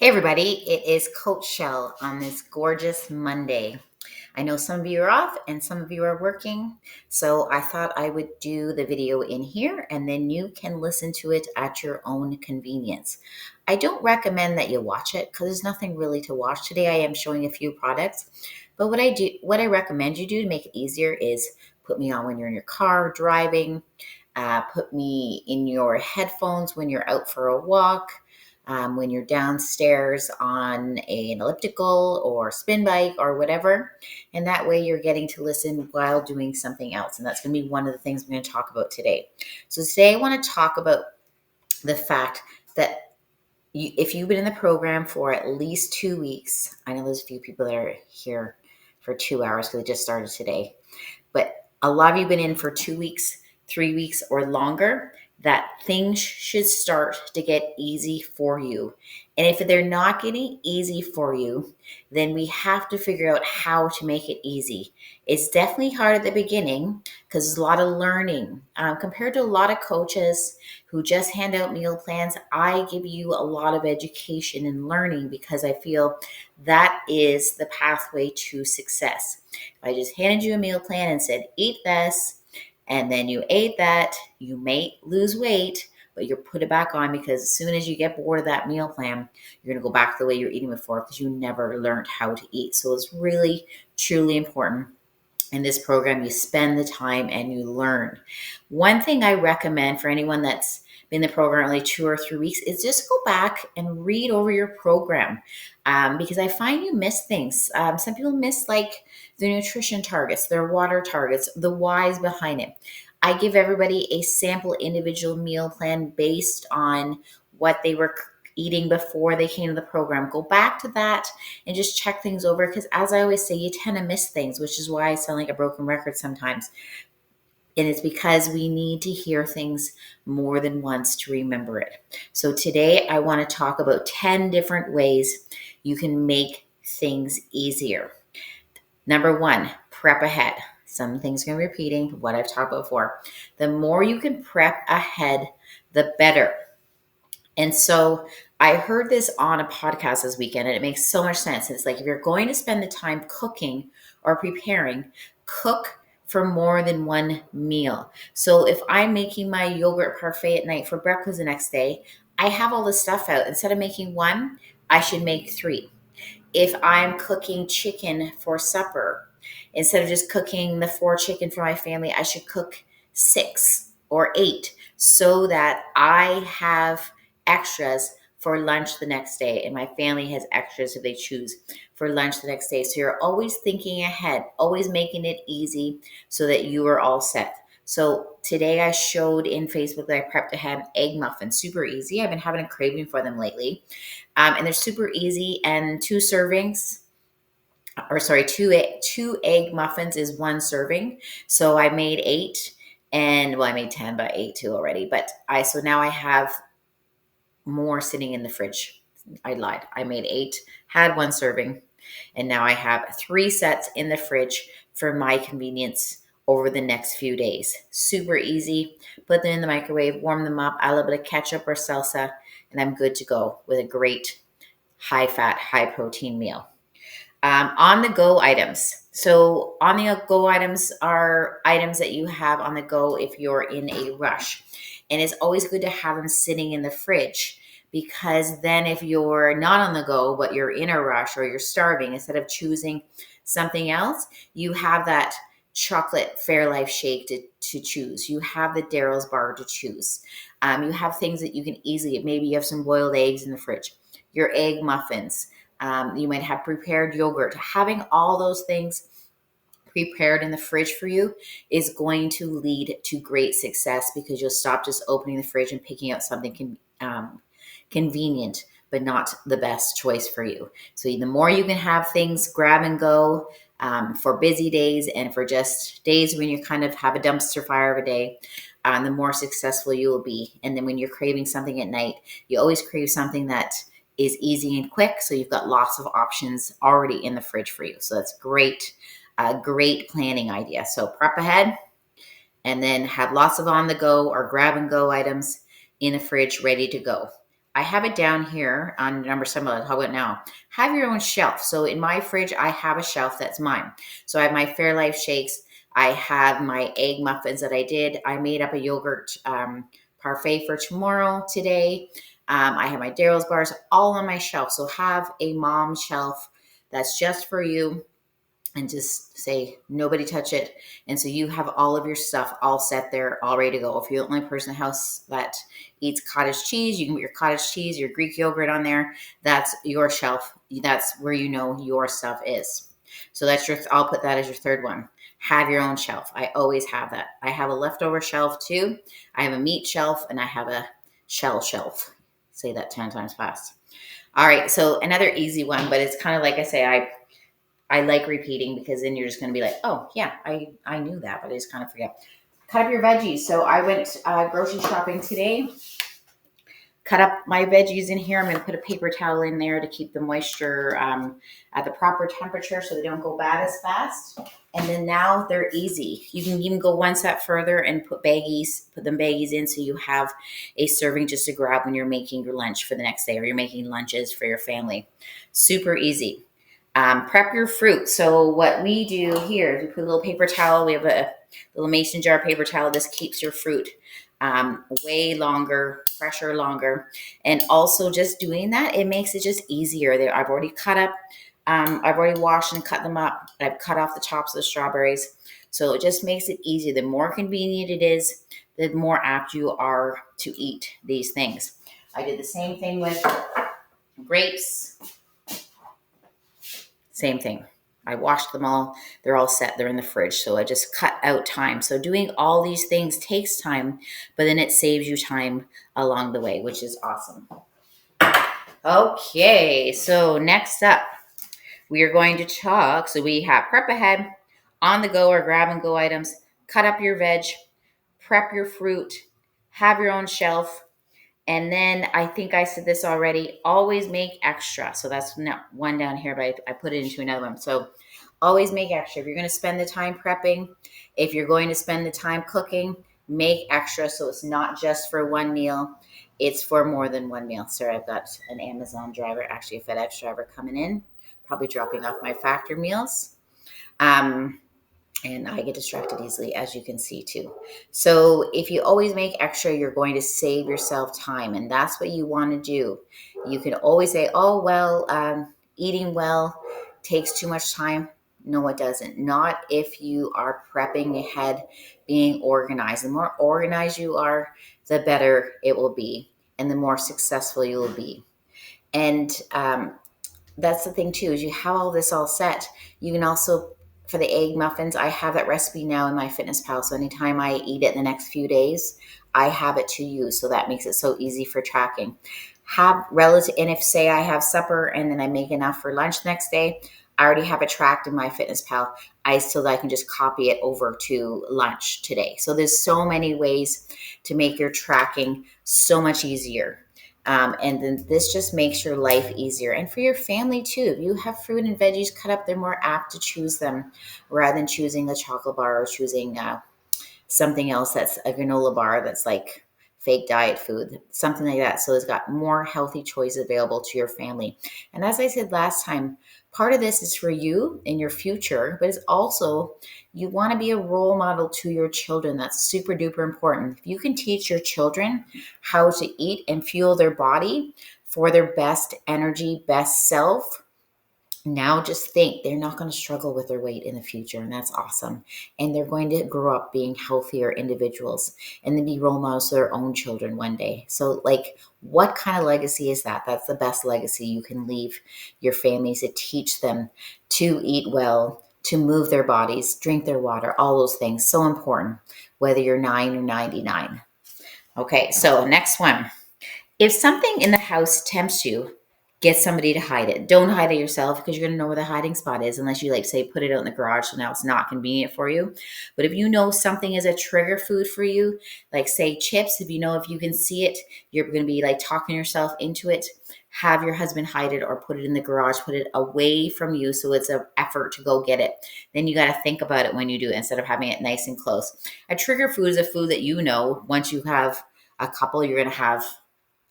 Hey everybody, it is Coach Shell on this gorgeous Monday. I know some of you are off and some of you are working, so I thought I would do the video in here and then you can listen to it at your own convenience. I don't recommend that you watch it because there's nothing really to watch today. I am showing a few products, but what I recommend you do to make it easier is put me on when you're in your car driving, put me in your headphones when you're out for a walk, when you're downstairs on an elliptical or spin bike or whatever. And that way you're getting to listen while doing something else. And that's going to be one of the things I'm going to talk about today. So today I want to talk about the fact that if you've been in the program for at least 2 weeks, I know there's a few people that are here for 2 hours because they just started today, but a lot of you have been in for 2 weeks, 3 weeks, or longer, that things should start to get easy for you. And if they're not getting easy for you, then we have to figure out how to make it easy. It's definitely hard at the beginning because there's a lot of learning. Compared to a lot of coaches who just hand out meal plans, I give you a lot of education and learning because I feel that is the pathway to success. If I just handed you a meal plan and said, eat this, and then you ate that, you may lose weight, but you're put it back on because as soon as you get bored of that meal plan, you're going to go back to the way you're eating before because you never learned how to eat. So it's really, truly important in this program. You spend the time and you learn. One thing I recommend for anyone that's been in the program only 2 or 3 weeks is just go back and read over your program, because I find you miss things. Some people miss like the nutrition targets, their water targets, the whys behind it. I give everybody a sample individual meal plan based on what they were eating before they came to the program. Go back to that and just check things over because, as I always say, you tend to miss things, which is why I sound like a broken record sometimes. And it's because we need to hear things more than once to remember it. So today I want to talk about 10 different ways you can make things easier. Number one, prep ahead. Some things are repeating what I've talked about before. The more you can prep ahead, the better. And so I heard this on a podcast this weekend, and it makes so much sense. It's like if you're going to spend the time cooking or preparing, cook for more than one meal. So if I'm making my yogurt parfait at night for breakfast the next day, I have all the stuff out. Instead of making one, I should make three. If I'm cooking chicken for supper, instead of just cooking the 4 chicken for my family, I should cook 6 or 8 so that I have extras for lunch the next day and my family has extras if they choose for lunch the next day. So you're always thinking ahead, always making it easy so that you are all set. So today I showed in Facebook that I prepped ahead egg muffins, super easy. I've been having a craving for them lately. And they're super easy, and two egg muffins is one serving. So I made 8, and well, I made 10, but I ate 2 already. So now I have more sitting in the fridge. I lied. I made 8, had one serving, and now I have 3 sets in the fridge for my convenience over the next few days. Super easy. Put them in the microwave, warm them up, add a little bit of ketchup or salsa, and I'm good to go with a great high fat, high protein meal. On the go items. So, on the go items are items that you have on the go if you're in a rush. And it's always good to have them sitting in the fridge because then, if you're not on the go, but you're in a rush or you're starving, instead of choosing something else, you have that chocolate Fairlife shake to choose. You have the Daryl's bar to choose. You have things that you can easily, maybe you have some boiled eggs in the fridge, your egg muffins. You might have prepared yogurt. Having all those things prepared in the fridge for you is going to lead to great success because you'll stop just opening the fridge and picking out something convenient, but not the best choice for you. So the more you can have things grab and go for busy days and for just days when you kind of have a dumpster fire of a day, the more successful you will be. And then when you're craving something at night, you always crave something that is easy and quick. So you've got lots of options already in the fridge for you. So that's great. A great planning idea. So prep ahead and then have lots of on the go or grab and go items in the fridge ready to go. I have it down here on number 7. I'll talk about it now. Have your own shelf. So in my fridge, I have a shelf that's mine. So I have my Fairlife shakes. I have my egg muffins that I did. I made up a yogurt parfait for tomorrow today. I have my Daryl's bars all on my shelf. So have a mom shelf that's just for you, and just say nobody touch it. And so you have all of your stuff all set there, all ready to go. If you're the only person in the house that eats cottage cheese, you can put your cottage cheese, your Greek yogurt on there. That's your shelf. That's where you know your stuff is. So that's I'll put that as your third one. Have your own shelf. I always have that. I have a leftover shelf too. I have a meat shelf and I have a shell shelf. Say that 10 times fast. All right. So another easy one, but it's kind of like I say, I like repeating because then you're just going to be like, oh, yeah, I knew that, but I just kind of forget. Cut up your veggies. So I went grocery shopping today. Cut up my veggies in here. I'm going to put a paper towel in there to keep the moisture at the proper temperature so they don't go bad as fast. And then now they're easy. You can even go one step further and put them baggies in so you have a serving just to grab when you're making your lunch for the next day or you're making lunches for your family. Super easy. Prep your fruit. So what we do here is we put a little paper towel. We have a little mason jar paper towel. This keeps your fruit way longer, fresher longer. And also just doing that, it makes it just easier. I've already cut up. I've already washed and cut them up. I've cut off the tops of the strawberries. So it just makes it easy. The more convenient it is, the more apt you are to eat these things. I did the same thing with grapes. Same thing. I washed them all. They're all set. They're in the fridge. So I just cut out time. So doing all these things takes time, but then it saves you time along the way, which is awesome. Okay. So next up, we are going to talk. So we have prep ahead, on the go or grab and go items, cut up your veg, prep your fruit, have your own shelf. And then I think I said this already, always make extra. So that's not one down here, but I put it into another one. So always make extra. If you're going to spend the time prepping, if you're going to spend the time cooking, make extra. So it's not just for one meal. It's for more than one meal. Sorry, I've got an Amazon driver, actually a FedEx driver coming in, probably dropping off my factor meals. And I get distracted easily, as you can see too. So if you always make extra, you're going to save yourself time. And that's what you want to do. You can always say, oh, well, eating well takes too much time. No, it doesn't. Not if you are prepping ahead, being organized. The more organized you are, the better it will be. And the more successful you will be. And that's the thing too, is you have all this all set. You can also, for the egg muffins, I have that recipe now in my MyFitnessPal. So anytime I eat it the next few days, I have it to use. So that makes it so easy for tracking. And if say I have supper and then I make enough for lunch the next day, I already have it tracked in my MyFitnessPal. I can just copy it over to lunch today. So there's so many ways to make your tracking so much easier. And then this just makes your life easier. And for your family too, if you have fruit and veggies cut up, they're more apt to choose them rather than choosing a chocolate bar or choosing something else that's a granola bar that's like fake diet food, something like that. So it's got more healthy choices available to your family. And as I said last time, part of this is for you in your future, but it's also you want to be a role model to your children. That's super duper important. If you can teach your children how to eat and fuel their body for their best energy, best self, now just think they're not going to struggle with their weight in the future. And that's awesome. And they're going to grow up being healthier individuals and then be role models to their own children one day. So like, what kind of legacy is that? That's the best legacy you can leave your families, to teach them to eat well, to move their bodies, drink their water, all those things. So important, whether you're 9 or 99. Okay, so next one. If something in the house tempts you, get somebody to hide it. Don't hide it yourself because you're going to know where the hiding spot is unless you say put it out in the garage, so now it's not convenient for you. But if you know something is a trigger food for you, like say chips, if you can see it, you're going to be like talking yourself into it. Have your husband hide it or put it in the garage, put it away from you so it's an effort to go get it. Then you got to think about it when you do it instead of having it nice and close. A trigger food is a food that once you have a couple, you're going to have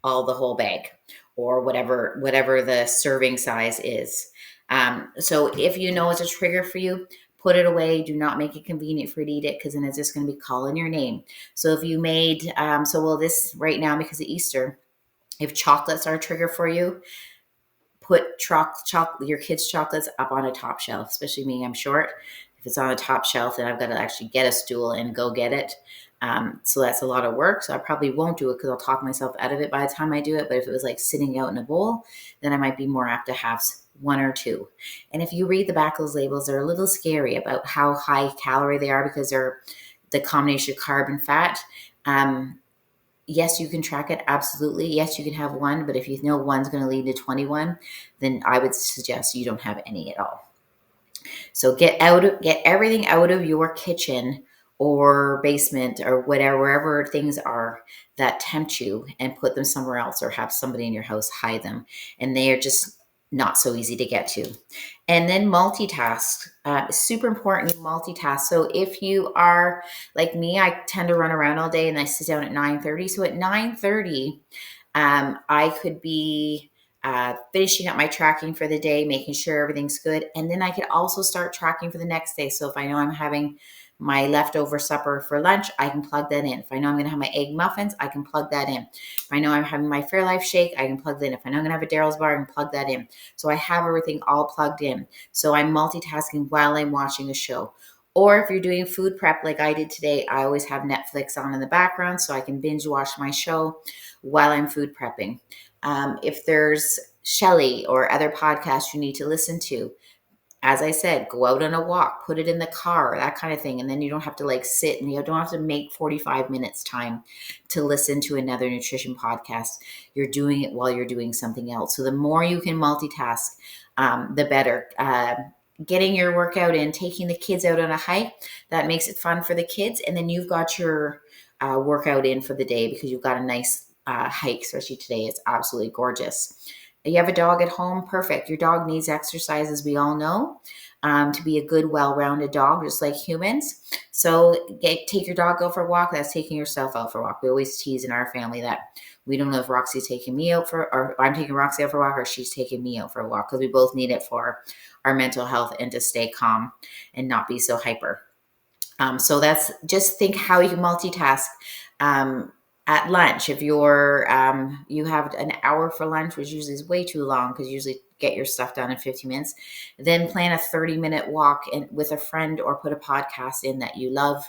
all the whole bag or whatever the serving size is. So if you know it's a trigger for you, put it away. Do not make it convenient for you to eat it, because then it's just going to be calling your name. So if you made, this right now, because of Easter, if chocolates are a trigger for you, put your kids' chocolates up on a top shelf. Especially me, I'm short. If it's on a top shelf, then I've got to actually get a stool and go get it. So that's a lot of work. So I probably won't do it because I'll talk myself out of it by the time I do it. But if it was like sitting out in a bowl, then I might be more apt to have one or two. And if you read the back of those labels, they're a little scary about how high calorie they are, because they're the combination of carb and fat. Yes, you can track it. Absolutely. Yes, you can have one, but if you know one's going to lead to 21, then I would suggest you don't have any at all. So get everything out of your kitchen or basement or whatever, wherever things are that tempt you, and put them somewhere else, or have somebody in your house hide them. And they are just not so easy to get to. And then multitask. Super important you multitask. So if you are like me, I tend to run around all day and I sit down at 9:30. So at 9:30, I could be finishing up my tracking for the day, making sure everything's good. And then I could also start tracking for the next day. So if I know I'm having my leftover supper for lunch, I can plug that in. If I know I'm going to have my egg muffins, I can plug that in. If I know I'm having my Fairlife shake, I can plug that in. If I know I'm going to have a Daryl's bar, I can plug that in. So I have everything all plugged in. So I'm multitasking while I'm watching a show. Or if you're doing food prep like I did today, I always have Netflix on in the background so I can binge watch my show while I'm food prepping. If there's Shelley or other podcasts you need to listen to, as I said, go out on a walk, put it in the car, that kind of thing. And then you don't have to like sit, and you don't have to make 45 minutes time to listen to another nutrition podcast. You're doing it while you're doing something else. So the more you can multitask, the better. Getting your workout in, taking the kids out on a hike, that makes it fun for the kids. And then you've got your workout in for the day, because you've got a nice hike, especially today. It's absolutely gorgeous. You have a dog at home, perfect. Your dog needs exercise, as we all know, to be a good, well-rounded dog, just like humans. So take your dog out for a walk. That's taking yourself out for a walk. We always tease in our family that we don't know if Roxy's taking me out or I'm taking Roxy out for a walk, or she's taking me out for a walk, because we both need it for our mental health and to stay calm and not be so hyper. So that's, just think how you can multitask. At lunch, if you have an hour for lunch, which usually is way too long, because you usually get your stuff done in 15 minutes, then plan a 30-minute walk with a friend, or put a podcast in that you love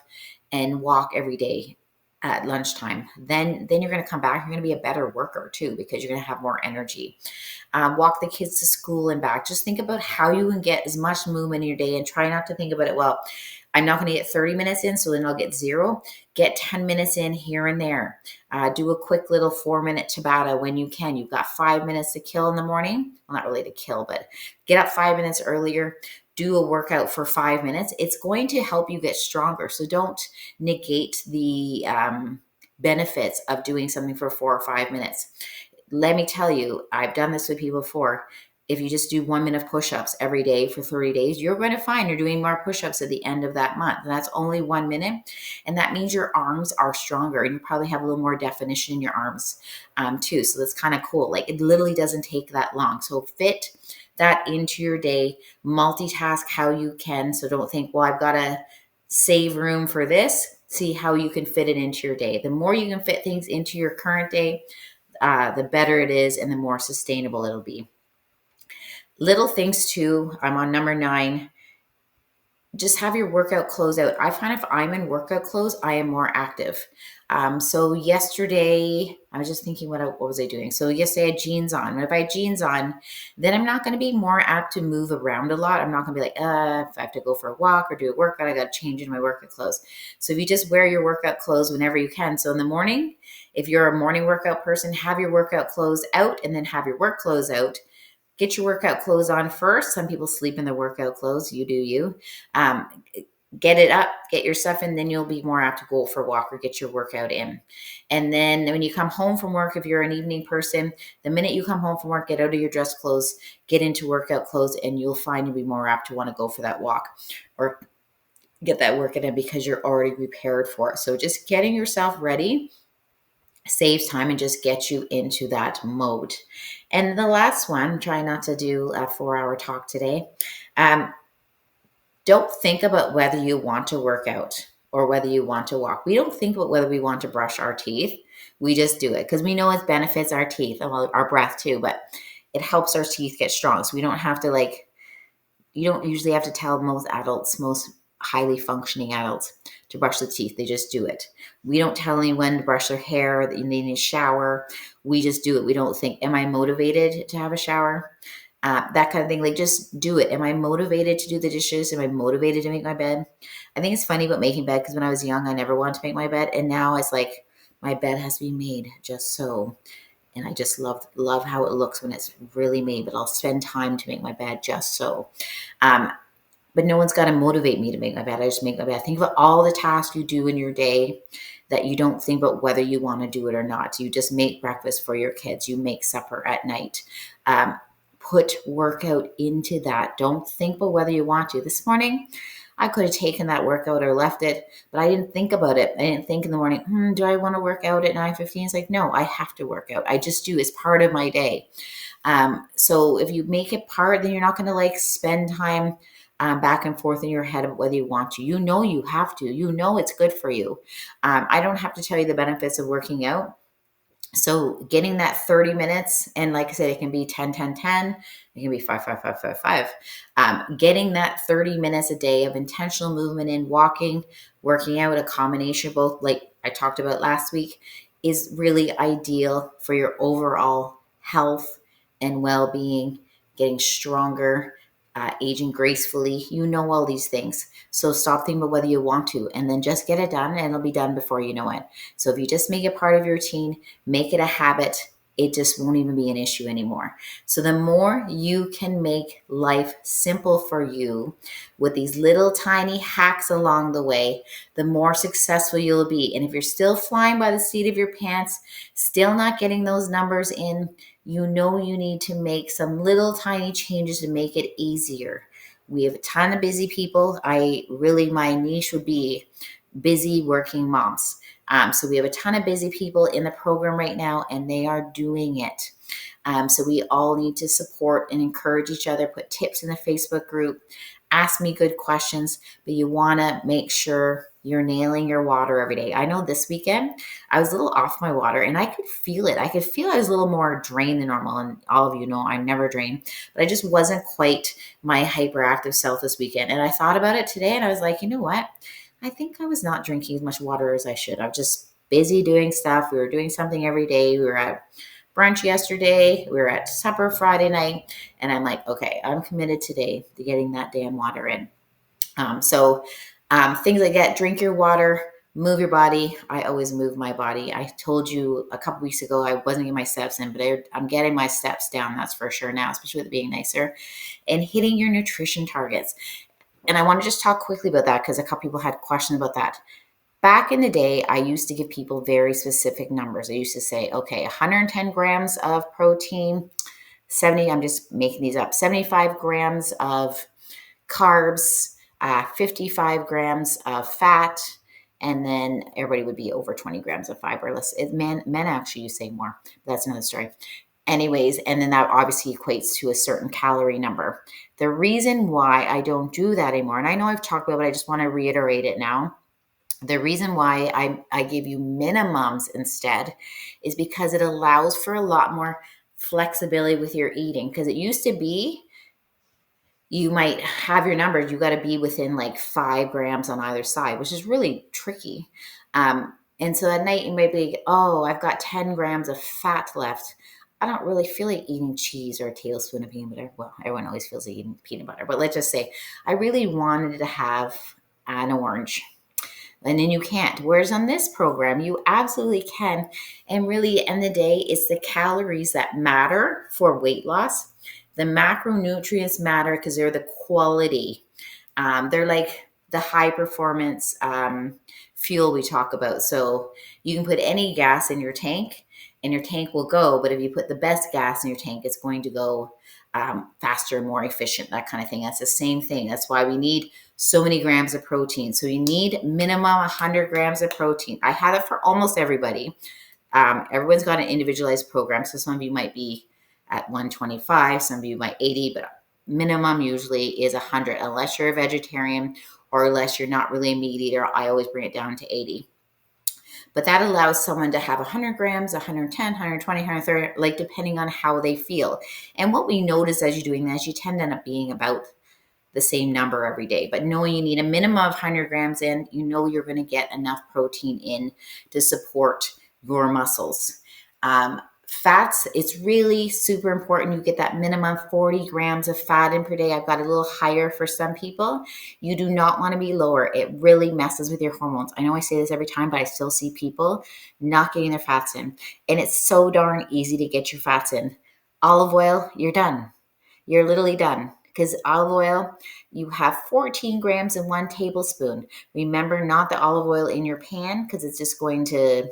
and walk every day at lunchtime. Then you're going to come back. You're going to be a better worker too, because you're going to have more energy. Walk the kids to school and back. Just think about how you can get as much movement in your day, and try not to think about it, well, I'm not going to get 30 minutes in, so then I'll get 0. Get 10 minutes in here and there. Do a quick little 4-minute Tabata when you can. You've got 5 minutes to kill in the morning. Well, not really to kill, but get up 5 minutes earlier. Do a workout for 5 minutes. It's going to help you get stronger. So don't negate the benefits of doing something for 4 or 5 minutes. Let me tell you, I've done this with people before. If you just do 1 minute push-ups every day for 30 days, you're going to find you're doing more push-ups at the end of that month. And that's only 1 minute. And that means your arms are stronger, and you probably have a little more definition in your arms too. So that's kind of cool. Like, it literally doesn't take that long. So fit that into your day, multitask how you can. So don't think, well, I've got to save room for this. See how you can fit it into your day. The more you can fit things into your current day, the better it is, and the more sustainable it'll be. Little things too. I'm on number 9. Just have your workout clothes out. I find if I'm in workout clothes, I am more active. So yesterday, I was just thinking, what was I doing? So yesterday I had jeans on. If I had jeans on, then I'm not going to be more apt to move around a lot. I'm not going to be like, if I have to go for a walk or do a workout, I got to change into my workout clothes. So if you just wear your workout clothes whenever you can. So in the morning, if you're a morning workout person, have your workout clothes out, and then have your work clothes out. Get your workout clothes on first. Some people sleep in their workout clothes. You do you. Get it up, get your stuff in, then you'll be more apt to go for a walk or get your workout in. And then when you come home from work, if you're an evening person, the minute you come home from work, get out of your dress clothes, get into workout clothes, and you'll find you'll be more apt to want to go for that walk or get that workout in, because you're already prepared for it. So just getting yourself ready saves time and just gets you into that mode. And the last one, try not to do a 4-hour talk today. Um, don't think about whether you want to work out or whether you want to walk. We don't think about whether we want to brush our teeth. We just do it because we know it benefits our teeth and our breath too, but it helps our teeth get strong. So we don't have to you don't usually have to tell most adults, most highly functioning adults, to brush the teeth. They just do it. We don't tell anyone to brush their hair, that they need a shower. We just do it. We don't think, am I motivated to have a shower? That kind of thing. Like, just do it. Am I motivated to do the dishes? Am I motivated to make my bed? I think it's funny about making bed because when I was young, I never wanted to make my bed. And now it's like my bed has to be made just so. And I just love how it looks when it's really made, but I'll spend time to make my bed just so. Um, but no one's got to motivate me to make my bed. I just make my bed. Think about all the tasks you do in your day that you don't think about whether you want to do it or not. You just make breakfast for your kids. You make supper at night. Put workout into that. Don't think about whether you want to. This morning, I could have taken that workout or left it, but I didn't think about it. I didn't think in the morning, do I want to work out at 9:15? It's like, no, I have to work out. I just do. It's part of my day. So if you make it part, then you're not going to spend time back and forth in your head of whether you want to. You know you have to. You know it's good for you. I don't have to tell you the benefits of working out. So getting that 30 minutes, and like I said, it can be 10, 10, 10. It can be 5, 5, 5, 5, 5. Getting that 30 minutes a day of intentional movement in walking, working out, a combination of both, like I talked about last week, is really ideal for your overall health and well-being, getting stronger, aging gracefully. You know all these things. So stop thinking about whether you want to, and then just get it done, and it'll be done before you know it. So if you just make it part of your routine, make it a habit, it just won't even be an issue anymore. So the more you can make life simple for you with these little tiny hacks along the way, the more successful you'll be. And if you're still flying by the seat of your pants, still not getting those numbers in, you know you need to make some little tiny changes to make it easier. We have a ton of busy people. My niche would be busy working moms. So we have a ton of busy people in the program right now, and they are doing it. So we all need to support and encourage each other, put tips in the Facebook group, ask me good questions, but you want to make sure you're nailing your water every day. I know this weekend I was a little off my water and I could feel it. I could feel I was a little more drained than normal. And all of you know I'm never drained, but I just wasn't quite my hyperactive self this weekend. And I thought about it today and I was like, you know what? I think I was not drinking as much water as I should. I'm just busy doing stuff. We were doing something every day. We were at brunch yesterday. We were at supper Friday night. And I'm like, okay, I'm committed today to getting that damn water in. Things like that, drink your water, move your body. I always move my body. I told you a couple weeks ago I wasn't getting my steps in, but I'm getting my steps down, that's for sure now, especially with it being nicer. And hitting your nutrition targets. And I want to just talk quickly about that because a couple people had questions about that. Back in the day, I used to give people very specific numbers. I used to say, okay, 110 grams of protein, 70, I'm just making these up, 75 grams of carbs, 55 grams of fat, and then everybody would be over 20 grams of fiber. Men actually use say more, but that's another story. Anyways, and then that obviously equates to a certain calorie number. The reason why I don't do that anymore, and I know I've talked about it, but I just want to reiterate it now. The reason why I give you minimums instead is because it allows for a lot more flexibility with your eating. Because it used to be you might have your numbers, you got to be within like 5 grams on either side, which is really tricky. And so at night you might be, oh, I've got 10 grams of fat left. I don't really feel like eating cheese or a tablespoon of peanut butter. Well, everyone always feels like eating peanut butter, but let's just say I really wanted to have an orange. And then you can't. Whereas on this program, you absolutely can. And really, at the end of the day, it's the calories that matter for weight loss. The macronutrients matter because they're the quality. They're like the high performance fuel we talk about. So you can put any gas in your tank and your tank will go. But if you put the best gas in your tank, it's going to go faster, more efficient, that kind of thing. That's the same thing. That's why we need so many grams of protein. So you need minimum 100 grams of protein. I have it for almost everybody. Everyone's got an individualized program. So some of you might be at 125, some of you might 80, but minimum usually is 100, unless you're a vegetarian or unless you're not really a meat eater. I always bring it down to 80. But that allows someone to have 100 grams, 110, 120, 130, like depending on how they feel. And what we notice as you're doing that is you tend to end up being about the same number every day. But knowing you need a minimum of 100 grams in, you know you're going to get enough protein in to support your muscles. Fats, it's really super important. You get that minimum 40 grams of fat in per day. I've got a little higher for some people. You do not want to be lower. It really messes with your hormones. I know I say this every time, but I still see people not getting their fats in. And it's so darn easy to get your fats in. Olive oil, you're done. You're literally done. Because olive oil, you have 14 grams in 1 tablespoon. Remember, not the olive oil in your pan, because it's just going to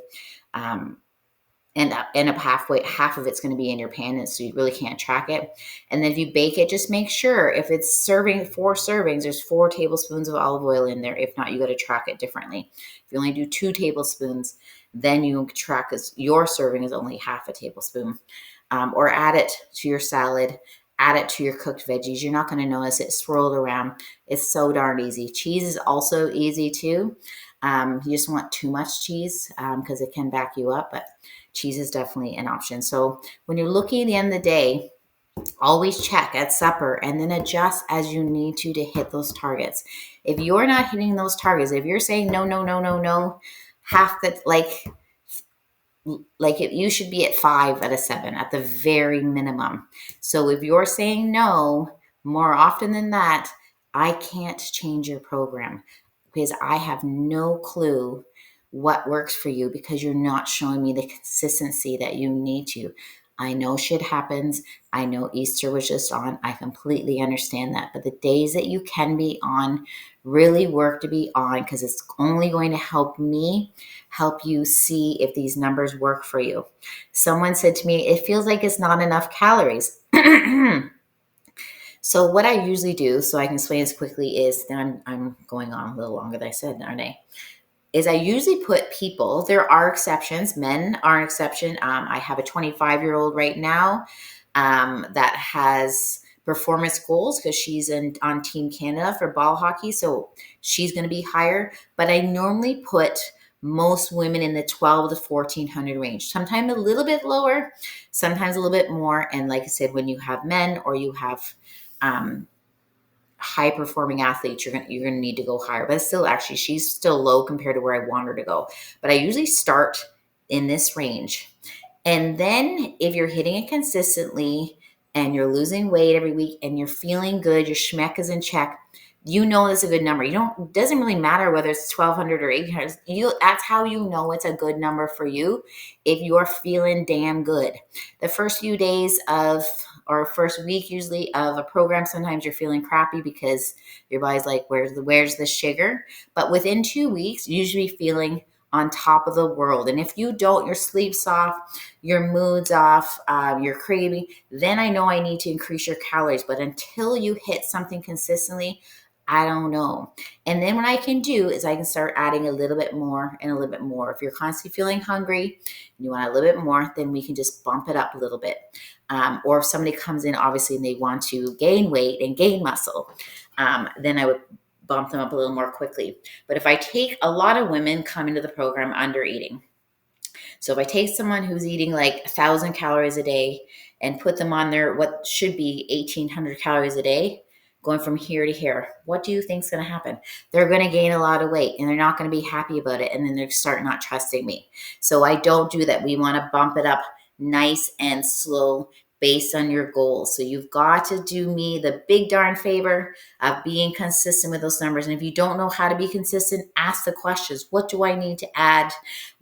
end up halfway. Half of it's going to be in your pan, and so you really can't track it. And then if you bake it, just make sure if it's serving 4 servings, there's 4 tablespoons of olive oil in there. If not, you got to track it differently. If you only do 2 tablespoons, then you track as your serving is only half a tablespoon. Or add it to your salad. Add it to your cooked veggies. You're not going to notice it swirled around. It's so darn easy. Cheese is also easy too. You just want too much cheese because it can back you up, but cheese is definitely an option. So when you're looking at the end of the day, always check at supper and then adjust as you need to hit those targets. If you're not hitting those targets, if you're saying no, no, no, no, no, half that, you should be at 5 out of 7 at the very minimum. So if you're saying no more often than that, I can't change your program because I have no clue what works for you because you're not showing me the consistency that you need to. I know shit happens. I know Easter was just on. I completely understand that. But the days that you can be on, really work to be on because it's only going to help me help you see if these numbers work for you. Someone said to me, it feels like it's not enough calories. So what I usually do, so I can explain this quickly, is I'm going on a little longer than I said, aren't I? Is I usually put people, there are exceptions, men are an exception. I have a 25-year-old right now that has performance goals because she's on Team Canada for ball hockey. So she's going to be higher. But I normally put most women in the 12 to 1400 range, sometimes a little bit lower, sometimes a little bit more. And like I said, when you have men or you have high performing athletes, you're gonna need to go higher. But still, actually, she's still low compared to where I want her to go. But I usually start in this range. And then if you're hitting it consistently and you're losing weight every week and you're feeling good, your schmeck is in check, you know it's a good number. It doesn't really matter whether it's 1200 or 800. That's how you know it's a good number for you if you're feeling damn good. The first few days or first week usually of a program, sometimes you're feeling crappy because your body's like, where's the sugar? But within 2 weeks, you usually feeling on top of the world. And if you don't, your sleep's off, your mood's off, you're craving, then I know I need to increase your calories. But until you hit something consistently, I don't know. And then what I can do is I can start adding a little bit more and a little bit more. If you're constantly feeling hungry and you want a little bit more, then we can just bump it up a little bit. Or if somebody comes in, obviously, and they want to gain weight and gain muscle, then I would bump them up a little more quickly. But if I take a lot of women come into the program under eating. So if I take someone who's eating like 1,000 calories a day and put them on their what should be 1,800 calories a day, going from here to here, what do you think is going to happen? They're going to gain a lot of weight and they're not going to be happy about it. And then they start not trusting me. So I don't do that. We want to bump it up nice and slow based on your goals. So you've got to do me the big darn favor of being consistent with those numbers. And if you don't know how to be consistent, ask the questions. What do I need to add?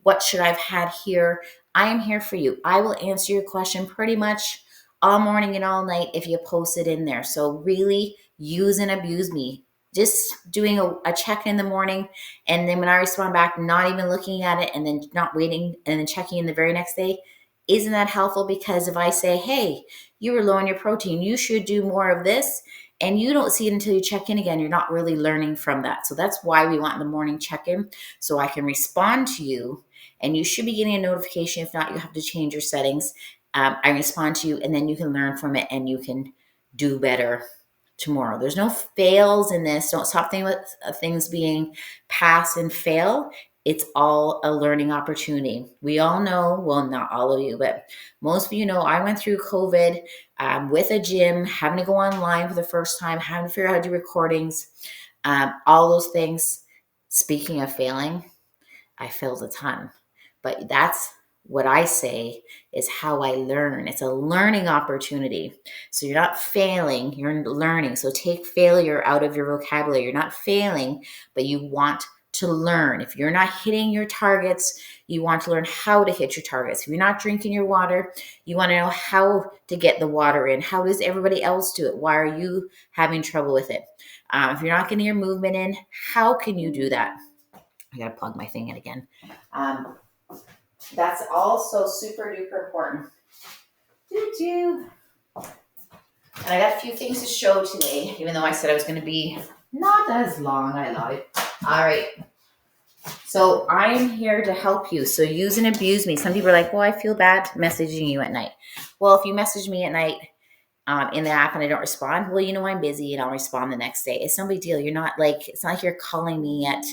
What should I have had here? I am here for you. I will answer your question pretty much all morning and all night if you post it in there. So really use and abuse me. Just doing a check in the morning, and then when I respond back, not even looking at it, and then not waiting, and then checking in the very next day, Isn't that helpful? Because if I say, hey, you were low on your protein, you should do more of this, and you don't see it until you check in again, you're not really learning from that. So that's why we want the morning check-in, so I can respond to you, and you should be getting a notification. If not, you have to change your settings. I respond to you, and then you can learn from it, and you can do better tomorrow. There's no fails in this. Don't stop thinking with things being pass and fail. It's all a learning opportunity. We all know, well, not all of you, but most of you know, I went through COVID with a gym, having to go online for the first time, having to figure out how to do recordings, all those things. Speaking of failing, I failed a ton. But that's what I say is how I learn. It's a learning opportunity. So you're not failing, you're learning. So take failure out of your vocabulary. You're not failing, but you want to learn. If you're not hitting your targets, you want to learn how to hit your targets. If you're not drinking your water, you want to know how to get the water in. How does everybody else do it? Why are you having trouble with it? If you're not getting your movement in, how can you do that? I got to plug my thing in again. That's also super duper important. Doo-doo. And I got a few things to show today, even though I said I was going to be not as long. I love it. All right. So I am here to help you. So use and abuse me. Some people are like, well, I feel bad messaging you at night. Well, if you message me at night in the app and I don't respond, well, you know I'm busy and I'll respond the next day. It's no big deal. You're not like, it's not like you're calling me at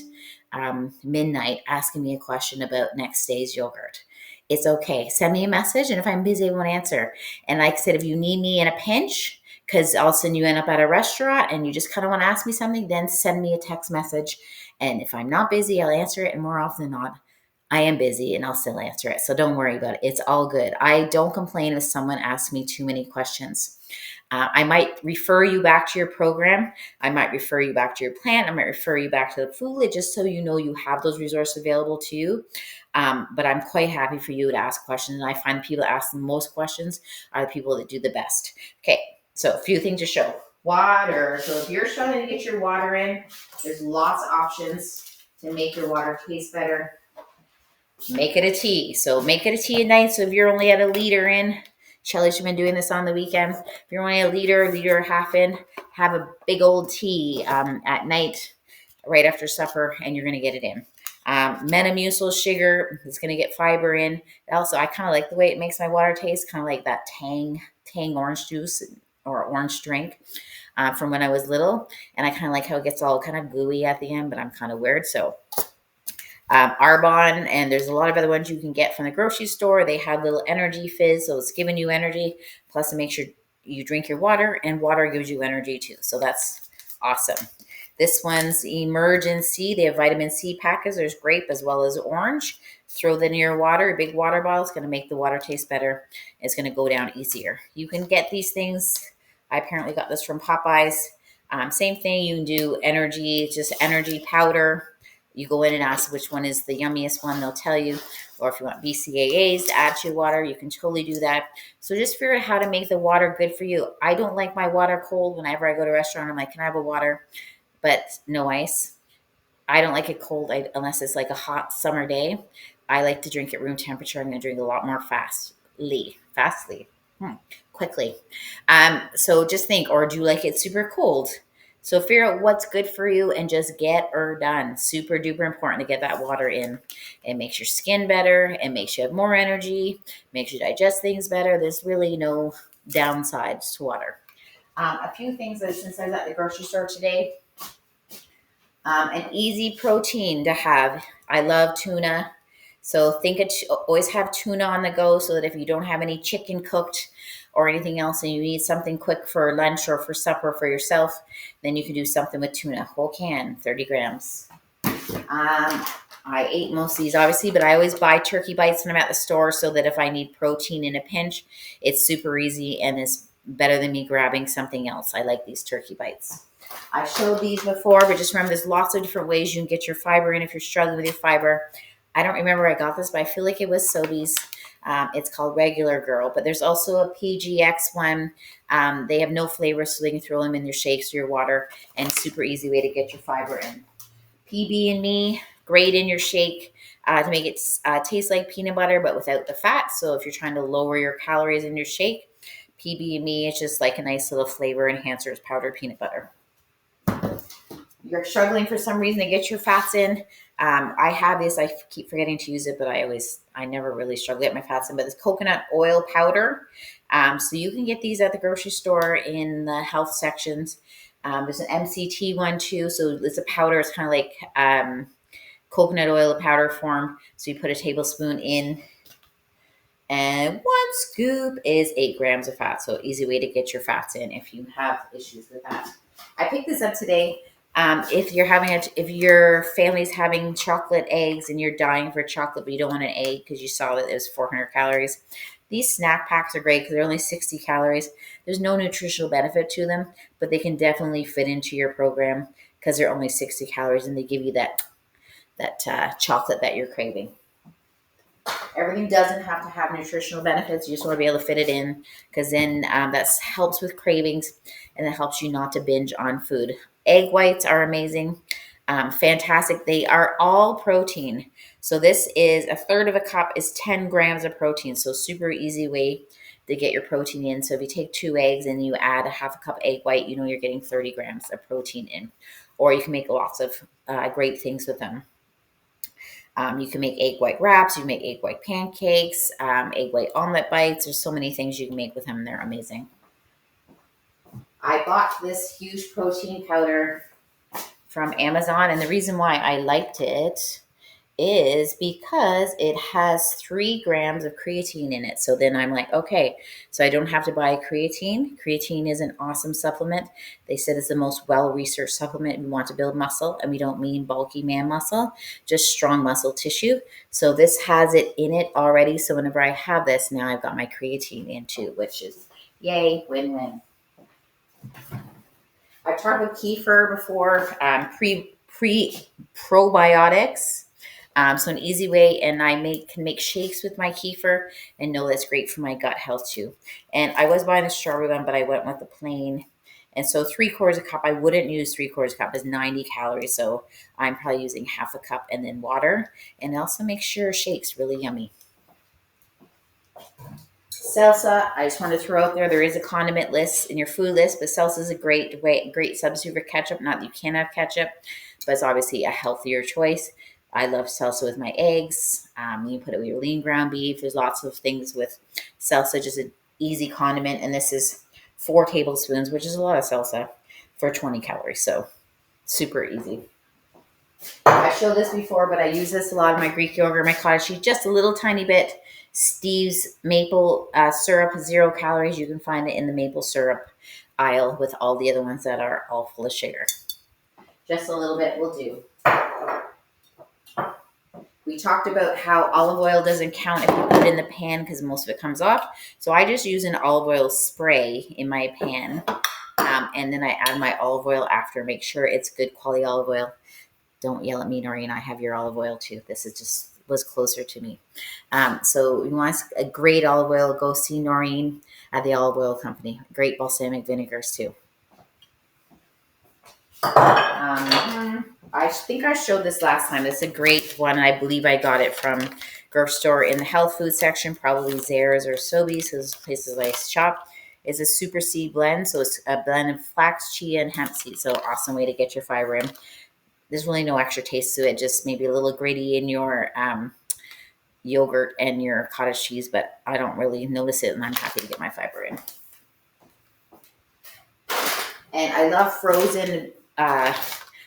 midnight asking me a question about next day's yogurt. It's okay. Send me a message, and if I'm busy, I won't answer. And like I said, if you need me in a pinch, because all of a sudden you end up at a restaurant and you just kind of want to ask me something, then send me a text message. And if I'm not busy, I'll answer it. And more often than not, I am busy and I'll still answer it. So don't worry about it. It's all good. I don't complain if someone asks me too many questions. I might refer you back to your program. I might refer you back to your plant. I might refer you back to the Foodly, just so you know you have those resources available to you. But I'm quite happy for you to ask questions. And I find the people that ask the most questions are the people that do the best. Okay, so a few things to show. Water. So if you're struggling to get your water in, there's lots of options to make your water taste better. Make it a tea. So make it a tea at night. So if you're only at a liter in, Shelly's been doing this on the weekend. If you're only a liter and a half in, have a big old tea at night, right after supper, and you're going to get it in. Metamucil sugar is going to get fiber in. Also, I kind of like the way it makes my water taste, kind of like that tang orange juice or orange drink from when I was little. And I kind of like how it gets all kind of gooey at the end, but I'm kind of weird. So Arbonne, and there's a lot of other ones you can get from the grocery store. They have little energy fizz, so it's giving you energy. Plus, it makes sure you drink your water, and water gives you energy too. So that's awesome. This one's Emergen-C. They have vitamin C packets. There's grape as well as orange. Throw that in your water, a big water bottle. It's going to make the water taste better. It's going to go down easier. You can get these things. I apparently got this from Popeyes. Same thing. You can do energy, just energy powder. You go in and ask which one is the yummiest one, they'll tell you. Or if you want BCAAs to add to your water, you can totally do that. So just figure out how to make the water good for you. I don't like my water cold. Whenever I go to a restaurant, I'm like, can I have a water? But no ice. I don't like it cold unless it's like a hot summer day. I like to drink at room temperature. I'm going to drink a lot more fastly. Quickly. So just think, or do you like it super cold? So figure out what's good for you and just get her done. Super duper important to get that water in. It makes your skin better. It makes you have more energy. Makes you digest things better. There's really no downsides to water. A few things that since I was at the grocery store today. An easy protein to have. I love tuna. So always have tuna on the go so that if you don't have any chicken cooked or anything else and you need something quick for lunch or for supper for yourself, then you can do something with tuna. Whole can, 30 grams. I ate most of these obviously, but I always buy turkey bites when I'm at the store so that if I need protein in a pinch, it's super easy and it's better than me grabbing something else. I like these turkey bites. I showed these before, but just remember there's lots of different ways you can get your fiber in if you're struggling with your fiber. I don't remember where I got this, but I feel like it was Sobeys. It's called Regular Girl, but there's also a PGX one. They have no flavor, so they can throw them in your shakes or your water, and super easy way to get your fiber in. PB and Me, great in your shake. to make it taste like peanut butter, but without the fat. So if you're trying to lower your calories in your shake, PB&Me is just like a nice little flavor enhancer. Is powdered peanut butter. You're struggling for some reason to get your fats in. I have this. I keep forgetting to use it, but I never really struggle to get my fats in. But it's coconut oil powder. So you can get these at the grocery store in the health sections. There's an MCT one too. So it's a powder. It's kind of like coconut oil powder form. So you put a tablespoon in, and 1 scoop is 8 grams of fat. So easy way to get your fats in if you have issues with that. I picked this up today. If your family's having chocolate eggs and you're dying for chocolate, but you don't want an egg because you saw that it was 400 calories, these snack packs are great because they're only 60 calories. There's no nutritional benefit to them, but they can definitely fit into your program because they're only 60 calories and they give you that chocolate that you're craving. Everything doesn't have to have nutritional benefits. You just want to be able to fit it in because then that helps with cravings and it helps you not to binge on food. Egg whites are amazing. Fantastic. They are all protein. So this is a third of a cup is 10 grams of protein. So super easy way to get your protein in. So if you take 2 eggs and you add a half a cup egg white, you know you're getting 30 grams of protein in. Or you can make lots of great things with them. You can make egg white wraps. You can make egg white pancakes, egg white omelet bites. There's so many things you can make with them. They're amazing. I bought this huge protein powder from Amazon, and the reason why I liked it is because it has 3 grams of creatine in it. So then I'm like, okay, so I don't have to buy creatine. Creatine is an awesome supplement. They said it's the most well-researched supplement if you want to build muscle, and we don't mean bulky man muscle, just strong muscle tissue. So this has it in it already. So whenever I have this, now I've got my creatine in too, which is yay, win-win. I've talked about kefir before, probiotics. So an easy way, and I can make shakes with my kefir and know that's great for my gut health too. And I was buying the strawberry one, but I went with the plain. And so 3/4 a cup, I wouldn't use 3/4 a cup, is 90 calories. So I'm probably using half a cup and then water. And also make sure shake's really yummy. Salsa, I just want to throw out there is a condiment list in your food list, but salsa is a great substitute for ketchup. Not that you can't have ketchup, but it's obviously a healthier choice. I love salsa with my eggs. You can put it with your lean ground beef. There's lots of things with salsa, just an easy condiment. And this is 4 tablespoons, which is a lot of salsa for 20 calories. So super easy. I showed this before, but I use this a lot in my Greek yogurt, my cottage cheese, just a little tiny bit. Steve's maple syrup, 0 calories. You can find it in the maple syrup aisle with all the other ones that are all full of sugar. Just a little bit will do. We talked about how olive oil doesn't count if you put it in the pan because most of it comes off. So I just use an olive oil spray in my pan. And then I add my olive oil after. Make sure it's good quality olive oil. Don't yell at me, Noreen. I have your olive oil too. This is just was closer to me. So you want a great olive oil, go see Noreen at the Olive Oil Company. Great balsamic vinegars too. I think I showed this last time. It's a great one. I believe I got it from grocery store in the health food section, probably Zehrs or Sobeys, those places I shop. It's a super seed blend. So it's a blend of flax, chia, and hemp seed. So awesome way to get your fiber in. There's really no extra taste to it, just maybe a little gritty in your yogurt and your cottage cheese, but I don't really notice it, and I'm happy to get my fiber in. And I love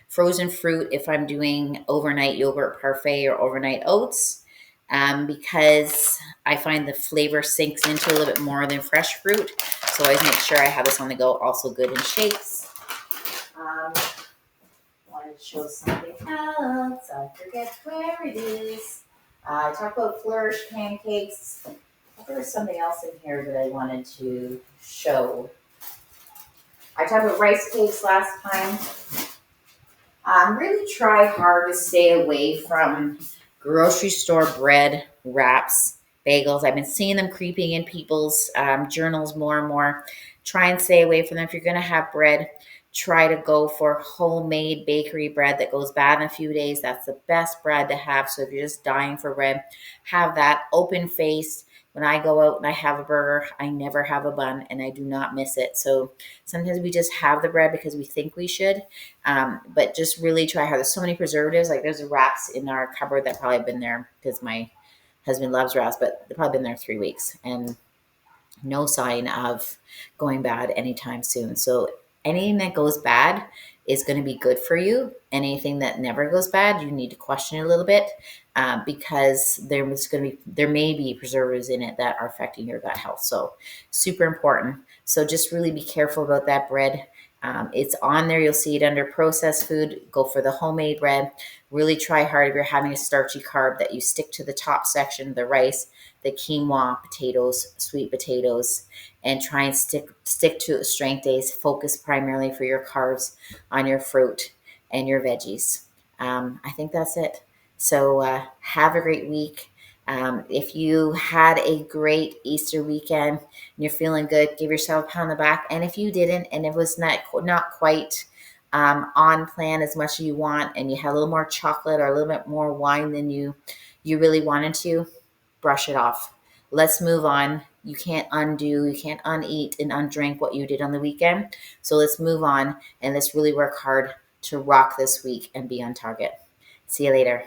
frozen fruit if I'm doing overnight yogurt parfait or overnight oats, because I find the flavor sinks into a little bit more than fresh fruit. So I always make sure I have this on the go. Also good in shakes. To show something else. I forget where it is. I talked about flourish pancakes. There was something else in here that I wanted to show. I talked about rice cakes last time. Really try hard to stay away from grocery store bread, wraps, bagels. I've been seeing them creeping in people's journals more and more. Try and stay away from them. If you're going to have bread, try to go for homemade bakery bread that goes bad in a few days. That's the best bread to have. So if you're just dying for bread, have that open faced. When I go out and I have a burger, I never have a bun and I do not miss it. So sometimes we just have the bread because we think we should, but just really try hard. There's so many preservatives. Like there's wraps in our cupboard that probably been there because my husband loves wraps, but they've probably been there 3 weeks and no sign of going bad anytime soon. So anything that goes bad is going to be good for you. Anything that never goes bad, you need to question it a little bit, because there may be preservatives in it that are affecting your gut health. So super important. So just really be careful about that bread. It's on there. You'll see it under processed food. Go for the homemade bread. Really try hard if you're having a starchy carb that you stick to the top section, the rice, the quinoa, potatoes, sweet potatoes, and try and stick to strength days. Focus primarily for your carbs on your fruit and your veggies. I think that's it. So have a great week. If you had a great Easter weekend and you're feeling good, give yourself a pat on the back. And if you didn't, and it was not quite on plan as much as you want, and you had a little more chocolate or a little bit more wine than you really wanted to, brush it off. Let's move on. You can't undo, you can't uneat and undrink what you did on the weekend. So let's move on and let's really work hard to rock this week and be on target. See you later.